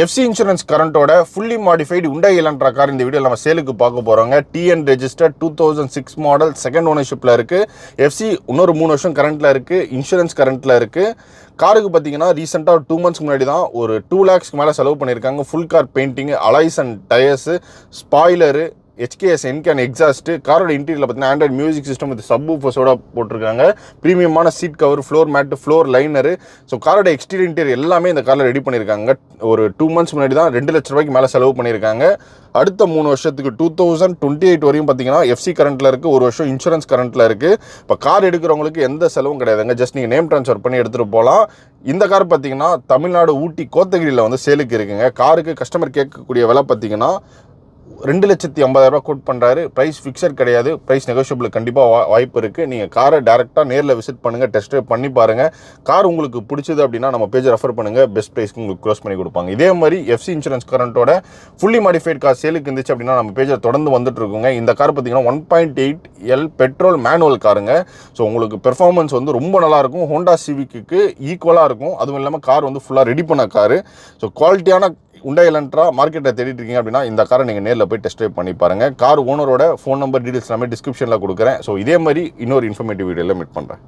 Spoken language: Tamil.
FC இன்சூரன்ஸ் கரண்டோட fully modified Hyundai Elantra car இந்த வீடியோ நம்ம சேலுக்கு பார்க்க போகிறோங்க. TN ரெஜிஸ்டர்ட் 2006 மாடல், செகண்ட் ஓனர்ஷிப்பில் இருக்குது. FC இன்னொரு 3 வருஷம் கரண்ட்டில் இருக்குது. இன்சூரன்ஸ் கரண்ட்டில் இருக்குது. காருக்கு பார்த்தீங்கன்னா ரீசெண்டாக ஒரு 2 மந்த்ஸ்க்கு முன்னாடி தான் ஒரு 2 lakhs மேலே செலவு பண்ணியிருக்காங்க. Full car painting, alloys and tyres, spoiler, HKS என்கேன் எக்ஸாஸ்ட்டு, காரோட இன்டீரியரில் பார்த்தீங்கன்னா ஆண்ட்ராய்ட் மியூசிக் சிஸ்டம் வித் சப்வூஃபர்ஸோட போட்டிருக்காங்க. ப்ரீமியமான seat cover, floor mat, floor liner. So காரோட எக்ஸ்டீரியர் இன்டீரியர் எல்லாமே இந்த காரில் ரெடி பண்ணியிருக்காங்க. ஒரு 2 மந்த்ஸ் முன்னாடி தான் 2 லட்ச ரூபாய்க்கு மேலே செலவு பண்ணியிருக்காங்க. அடுத்த 3 வருஷத்துக்கு 2028 வரையும் பார்த்தீங்கன்னா FC கரண்ட்டில் இருக்குது. 1 வருஷம் இன்சூரன்ஸ் கரண்ட்டில் இருக்குது. இப்போ கார் எடுக்கிறவங்களுக்கு எந்த செலவும் கிடையாதுங்க. ஜஸ்ட் நீங்கள் நேம் ட்ரான்ஸ்ஃபர் பண்ணி எடுத்துகிட்டு போகலாம். இந்த கார் பார்த்தீங்கன்னா தமிழ்நாடு ஊட்டி கோத்தகிரியில் வந்து சேலுக்கு இருக்குங்க. காருக்கு கஸ்டமர் கேட்கக்கூடிய விலை பார்த்தீங்கன்னா 2,50,000 கோட் பண்ணுறாரு. ப்ரைஸ் ஃபிக்ஸட் கிடையாது. ப்ரைஸ் நெகோஷியபிள் கண்டிப்பாக வாய்ப்பு இருக்குது. நீங்கள் காரை டேரெக்டாக நேரில் விசிட் பண்ணுங்கள், டெஸ்ட் ட்ரைவ் பண்ணி பாருங்கள். கார் உங்களுக்கு பிடிச்சது அப்படின்னா நம்ம பேஜை ரெஃபர் பண்ணுங்கள். பெஸ்ட் ப்ரைஸ்க்கு உங்களுக்கு க்ளோஸ் பண்ணி கொடுப்பாங்க. இதே மாதிரி FC இன்சூரன்ஸ் கரண்ட்டோட ஃபுல்லி மாடிஃபைட் கார் சேலுக்கு இருந்துச்சு அப்படின்னா நம்ம பேஜில் தொடர்ந்து வந்துட்டு இருக்குங்க. இந்த கார் பார்த்தீங்கன்னா 1.8L பெட்ரோல் மேனுவல் காருங்க. ஸோ உங்களுக்கு பெர்ஃபார்மன்ஸ் வந்து ரொம்ப நல்லாயிருக்கும். ஹோண்டா சிவிக்கு ஈக்குவலாக இருக்கும். அதுவும் இல்லாமல் கார் வந்து ஃபுல்லாக ரெடி பண்ண காரு. ஸோ குவாலிட்டியான Hyundai Elantra மார்க்கெட்டில் தேடிட்டு இருக்கீங்க அப்படின்னா இந்த காரை நீங்கள் நேரில் போய் டெஸ்ட் ட்ரைவ் பண்ணி பாருங்கள். கார் ஓனரோட ஃபோன் நம்பர் டீடைல்ஸ் எல்லாமே டிஸ்கிரிப்ஷனில் கொடுக்குறேன். ஸோ இதே மாதிரி இன்னொரு இன்ஃபர்மேட்டிவ் வீடியோவில் மீட் பண்ணுறேன்.